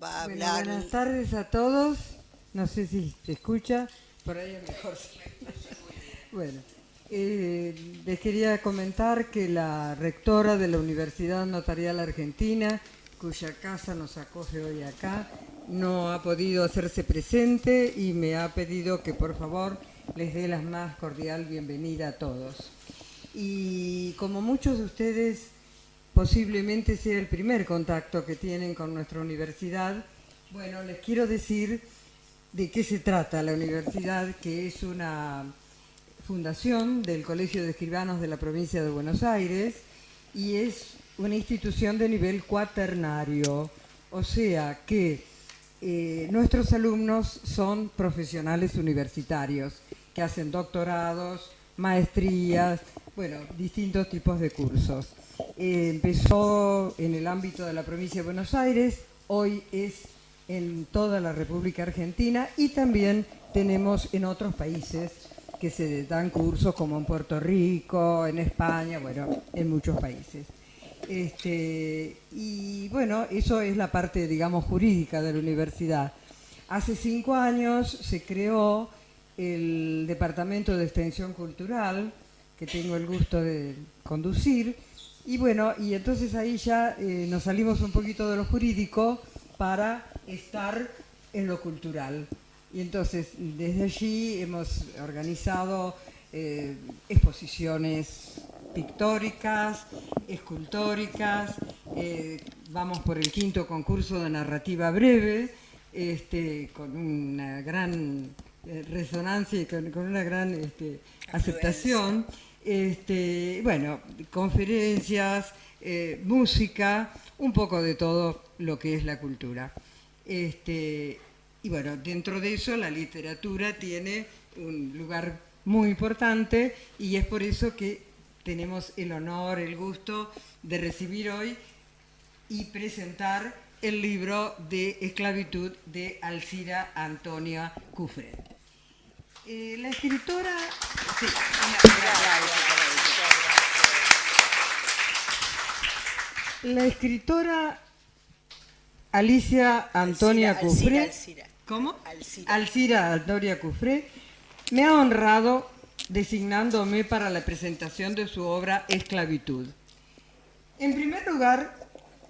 va a Bueno, hablar. buenas tardes a todos. No sé si se escucha, por ahí es mejor. Bueno, les quería comentar que la rectora de la Universidad Notarial Argentina, cuya casa nos acoge hoy acá, no ha podido hacerse presente y me ha pedido que por favor les dé la más cordial bienvenida a todos. Y como muchos de ustedes posiblemente sea el primer contacto que tienen con nuestra universidad, bueno, les quiero decir de qué se trata la universidad, que es una fundación del Colegio de Escribanos de la provincia de Buenos Aires y es una institución de nivel cuaternario, o sea que nuestros alumnos son profesionales universitarios que hacen doctorados, maestrías, bueno, distintos tipos de cursos. Empezó en el ámbito de la provincia de Buenos Aires, hoy es en toda la República Argentina y también tenemos en otros países que se dan cursos como en Puerto Rico, en España, bueno, en muchos países. Y bueno, eso es la parte, digamos, jurídica de la universidad. Hace 5 años se creó el Departamento de Extensión Cultural, que tengo el gusto de conducir, y bueno, y entonces ahí ya nos salimos un poquito de lo jurídico para estar en lo cultural. Y entonces desde allí hemos organizado exposiciones pictóricas, escultóricas, vamos por el 5º concurso de narrativa breve, con una gran resonancia y con una gran aceptación. Bueno, conferencias, música, un poco de todo lo que es la cultura. Y bueno, dentro de eso la literatura tiene un lugar muy importante y es por eso que tenemos el honor, el gusto de recibir hoy y presentar el libro de Esclavitud de Alcira Antonia Cufré. La escritora... Sí, la escritora Alicia Antonia Cufré... Alcira. ¿Cómo? Alcira. Alcira Antonia Cufré me ha honrado designándome para la presentación de su obra Esclavitud. En primer lugar,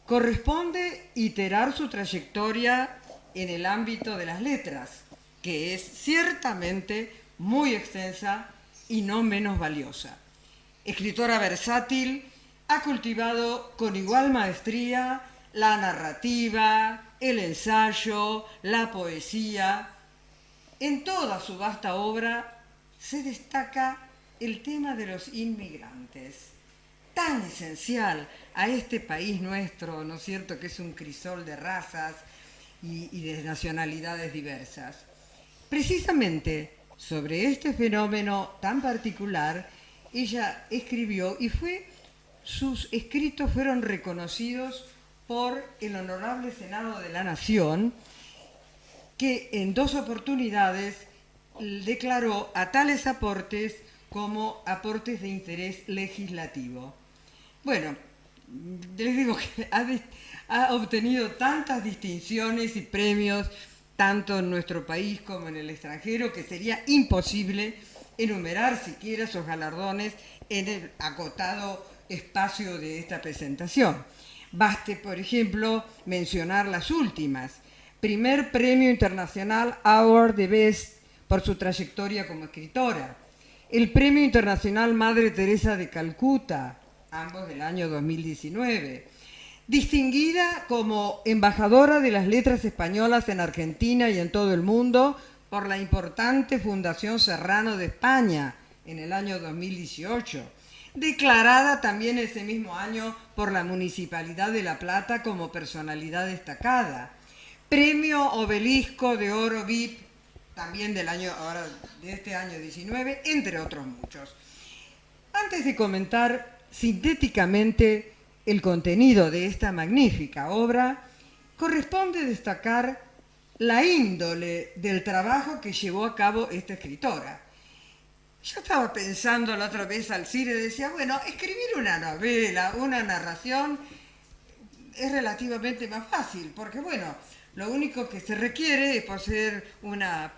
corresponde iterar su trayectoria en el ámbito de las letras, que es ciertamente muy extensa y no menos valiosa. Escritora versátil, ha cultivado con igual maestría la narrativa, el ensayo, la poesía. En toda su vasta obra se destaca el tema de los inmigrantes, tan esencial a este país nuestro, ¿no es cierto?, que es un crisol de razas y de nacionalidades diversas. Precisamente sobre este fenómeno tan particular, ella escribió y sus escritos fueron reconocidos por el Honorable Senado de la Nación, que en 2 oportunidades declaró a tales aportes como aportes de interés legislativo. Bueno, les digo que ha obtenido tantas distinciones y premios, tanto en nuestro país como en el extranjero, que sería imposible enumerar siquiera esos galardones en el acotado espacio de esta presentación. Baste, por ejemplo, mencionar las últimas. Primer Premio Internacional Award de Best por su trayectoria como escritora. El Premio Internacional Madre Teresa de Calcuta, ambos del año 2019. Distinguida como embajadora de las letras españolas en Argentina y en todo el mundo por la importante Fundación Serrano de España en el año 2018. Declarada también ese mismo año por la Municipalidad de La Plata como personalidad destacada. Premio Obelisco de Oro VIP, también de este año 19, entre otros muchos. Antes de comentar sintéticamente el contenido de esta magnífica obra, corresponde destacar la índole del trabajo que llevó a cabo esta escritora. Yo estaba pensando la otra vez Alcira y decía, bueno, escribir una novela, una narración, es relativamente más fácil, porque bueno, lo único que se requiere es poseer una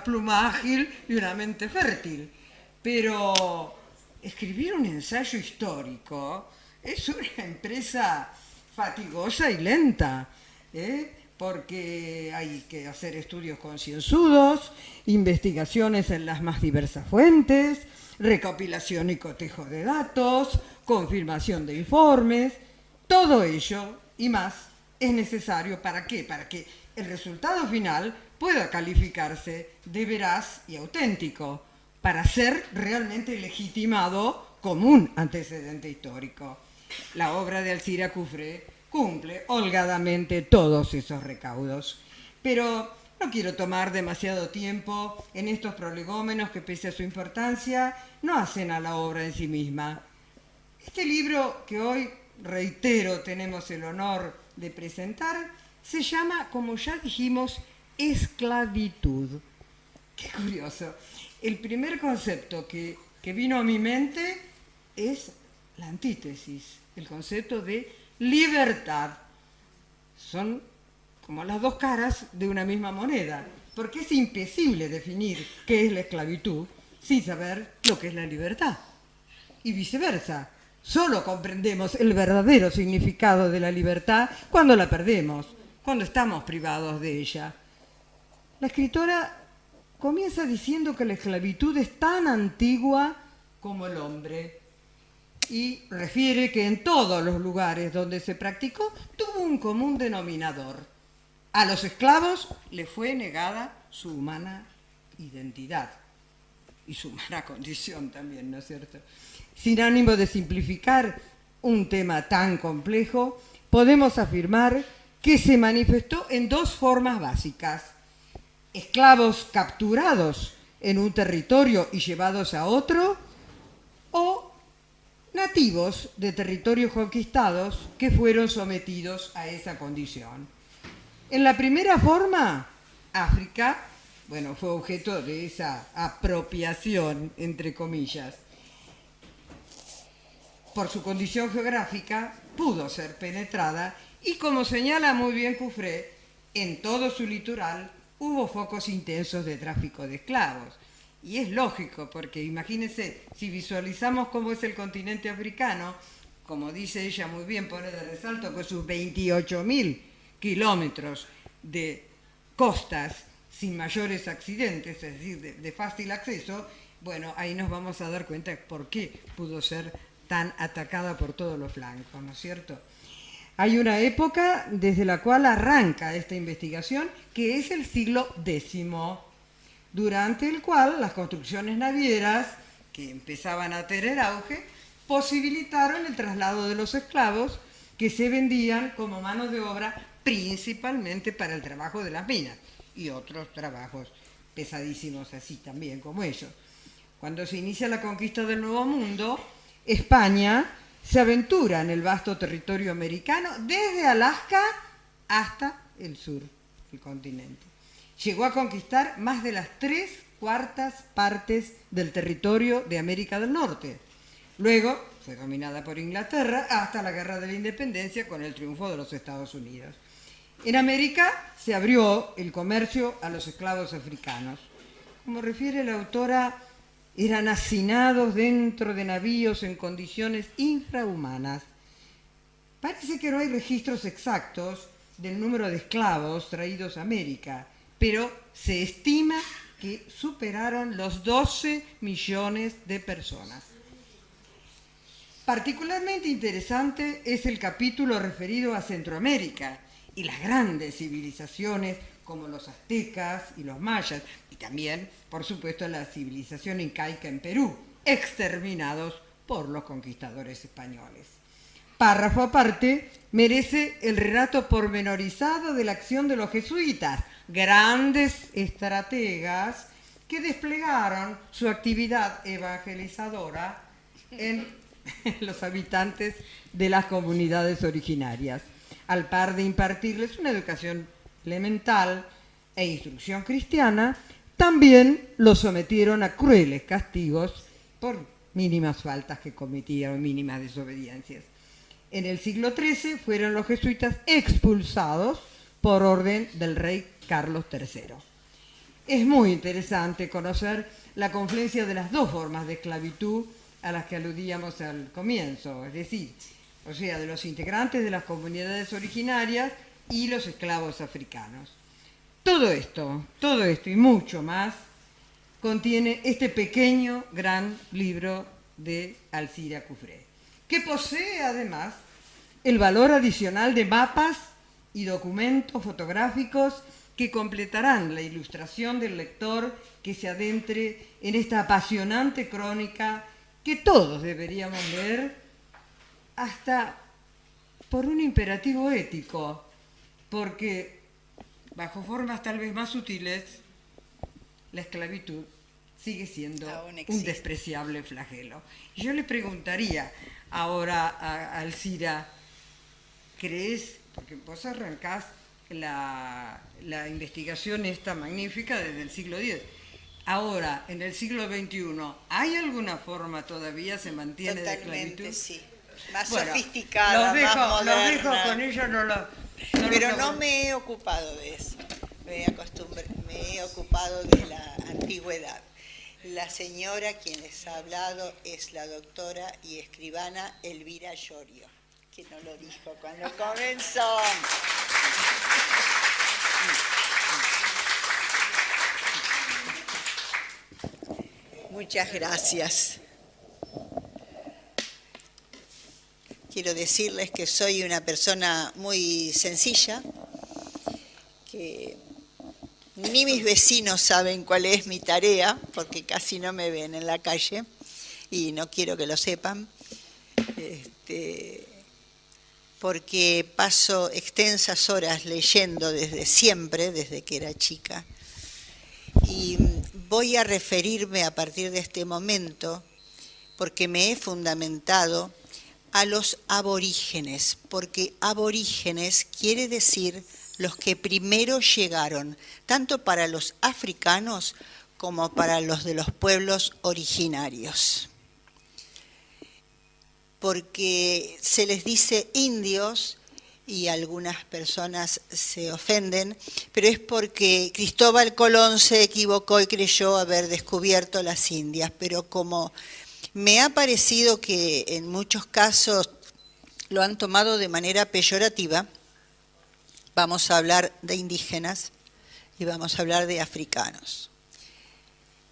pluma ágil y una mente fértil. Pero escribir un ensayo histórico es una empresa fatigosa y lenta, porque hay que hacer estudios concienzudos, investigaciones en las más diversas fuentes, recopilación y cotejo de datos, confirmación de informes. Todo ello y más es necesario ¿para qué? Para que el resultado final pueda calificarse de veraz y auténtico, para ser realmente legitimado como un antecedente histórico. La obra de Alcira Cufré cumple holgadamente todos esos recaudos. Pero no quiero tomar demasiado tiempo en estos prolegómenos que, pese a su importancia, no hacen a la obra en sí misma. Este libro que hoy, reitero, tenemos el honor de presentar, se llama, como ya dijimos, esclavitud. Qué curioso. El primer concepto que vino a mi mente es la antítesis, el concepto de libertad. Son como las dos caras de una misma moneda, porque es imposible definir qué es la esclavitud sin saber lo que es la libertad. Y viceversa. Solo comprendemos el verdadero significado de la libertad cuando la perdemos, cuando estamos privados de ella. La escritora comienza diciendo que la esclavitud es tan antigua como el hombre y refiere que en todos los lugares donde se practicó tuvo un común denominador. A los esclavos les fue negada su humana identidad y su humana condición también, ¿no es cierto? Sin ánimo de simplificar un tema tan complejo, podemos afirmar que se manifestó en dos formas básicas: esclavos capturados en un territorio y llevados a otro, o nativos de territorios conquistados que fueron sometidos a esa condición. En la primera forma, África, bueno, fue objeto de esa apropiación, entre comillas. Por su condición geográfica, pudo ser penetrada y, como señala muy bien Cufré, en todo su litoral hubo focos intensos de tráfico de esclavos. Y es lógico, porque imagínense, si visualizamos cómo es el continente africano, como dice ella muy bien, pone de resalto con sus 28.000 kilómetros de costas sin mayores accidentes, es decir, de fácil acceso, bueno, ahí nos vamos a dar cuenta de por qué pudo ser tan atacada por todos los flancos, ¿no es cierto? Hay una época desde la cual arranca esta investigación, que es el siglo X, durante el cual las construcciones navieras, que empezaban a tener auge, posibilitaron el traslado de los esclavos que se vendían como mano de obra principalmente para el trabajo de las minas y otros trabajos pesadísimos así también como ellos. Cuando se inicia la conquista del Nuevo Mundo, España se aventura en el vasto territorio americano desde Alaska hasta el sur del continente. Llegó a conquistar más de las 3/4 partes del territorio de América del Norte. Luego fue dominada por Inglaterra hasta la Guerra de la Independencia con el triunfo de los Estados Unidos. En América se abrió el comercio a los esclavos africanos. Como refiere la autora, eran hacinados dentro de navíos en condiciones infrahumanas. Parece que no hay registros exactos del número de esclavos traídos a América, pero se estima que superaron los 12 millones de personas. Particularmente interesante es el capítulo referido a Centroamérica y las grandes civilizaciones como los aztecas y los mayas, y también, por supuesto, la civilización incaica en Perú, exterminados por los conquistadores españoles. Párrafo aparte merece el relato pormenorizado de la acción de los jesuitas, grandes estrategas que desplegaron su actividad evangelizadora en los habitantes de las comunidades originarias, al par de impartirles una educación elemental e instrucción cristiana. También los sometieron a crueles castigos por mínimas faltas que cometían, mínimas desobediencias. En el siglo XIII fueron los jesuitas expulsados por orden del rey Carlos III. Es muy interesante conocer la confluencia de las dos formas de esclavitud a las que aludíamos al comienzo, es decir, o sea, de los integrantes de las comunidades originarias y los esclavos africanos. Todo esto y mucho más contiene este pequeño, gran libro de Alcira Cufré, que posee además el valor adicional de mapas y documentos fotográficos que completarán la ilustración del lector que se adentre en esta apasionante crónica que todos deberíamos leer, hasta por un imperativo ético, porque bajo formas tal vez más sutiles, la esclavitud sigue siendo un despreciable flagelo. Yo le preguntaría ahora a Alcira, ¿crees, porque vos arrancás la investigación esta magnífica desde el siglo X, ahora, en el siglo XXI, ¿hay alguna forma todavía, se mantiene de esclavitud? Totalmente, sí. Más sofisticada, más moderna. Los dejo con ello, Pero no me he ocupado de eso. Me he ocupado de la antigüedad. La señora quien les ha hablado es la doctora y escribana Elvira Llorio, que no lo dijo cuando comenzó. Muchas gracias. Quiero decirles que soy una persona muy sencilla, que ni mis vecinos saben cuál es mi tarea, porque casi no me ven en la calle, y no quiero que lo sepan, porque paso extensas horas leyendo desde siempre, desde que era chica, y voy a referirme a partir de este momento, porque me he fundamentado a los aborígenes, porque aborígenes quiere decir los que primero llegaron, tanto para los africanos como para los de los pueblos originarios. Porque se les dice indios y algunas personas se ofenden, pero es porque Cristóbal Colón se equivocó y creyó haber descubierto las Indias, pero como me ha parecido que en muchos casos lo han tomado de manera peyorativa, vamos a hablar de indígenas y vamos a hablar de africanos.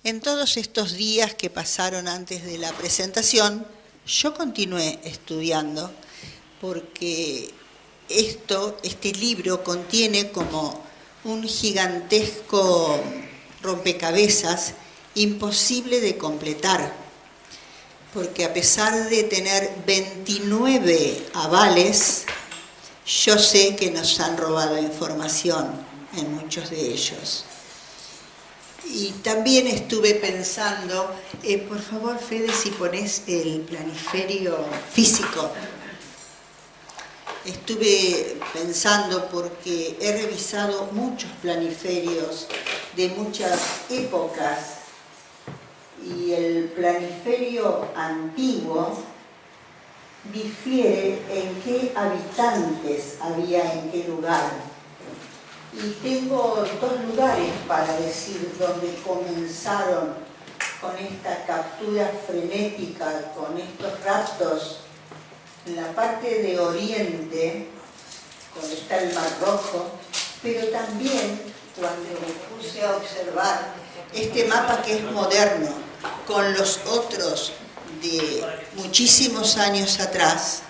En todos estos días que pasaron antes de la presentación, yo continué estudiando porque este libro contiene como un gigantesco rompecabezas imposible de completar, porque a pesar de tener 29 avales, yo sé que nos han robado información en muchos de ellos. Y también estuve pensando, por favor, Fede, si ponés el planiferio físico. Estuve pensando porque he revisado muchos planiferios de muchas épocas y el planiferio antiguo difiere en qué habitantes había en qué lugar. Y tengo dos lugares para decir dónde comenzaron con esta captura frenética, con estos raptos. En la parte de Oriente, donde está el Mar Rojo, pero también cuando me puse a observar este mapa que es moderno, con los otros de muchísimos años atrás,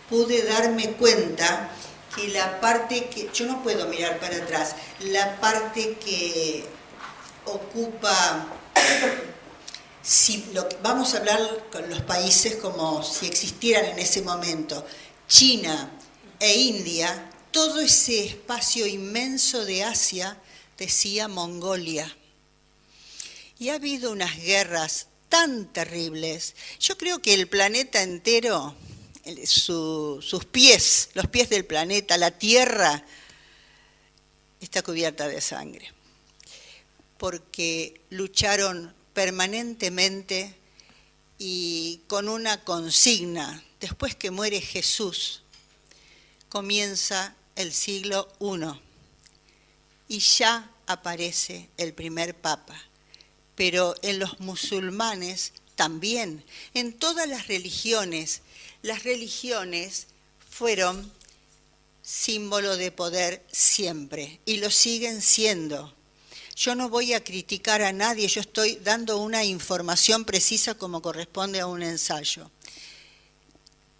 pude darme cuenta que la parte que, yo no puedo mirar para atrás, la parte que ocupa, vamos a hablar con los países como si existieran en ese momento, China e India, todo ese espacio inmenso de Asia decía Mongolia. Y ha habido unas guerras tan terribles. Yo creo que el planeta entero, sus pies, los pies del planeta, la Tierra, está cubierta de sangre. Porque lucharon permanentemente y con una consigna después que muere Jesús, comienza el siglo I y ya aparece el primer papa. Pero en los musulmanes también, en todas las religiones fueron símbolo de poder siempre y lo siguen siendo. Yo no voy a criticar a nadie, yo estoy dando una información precisa como corresponde a un ensayo.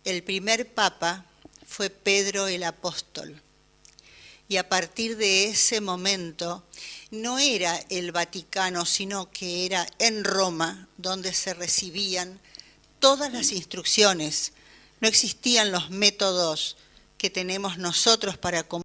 El primer papa fue Pedro el Apóstol. Y a partir de ese momento no era el Vaticano, sino que era en Roma donde se recibían todas las instrucciones. No existían los métodos que tenemos nosotros para comunicar.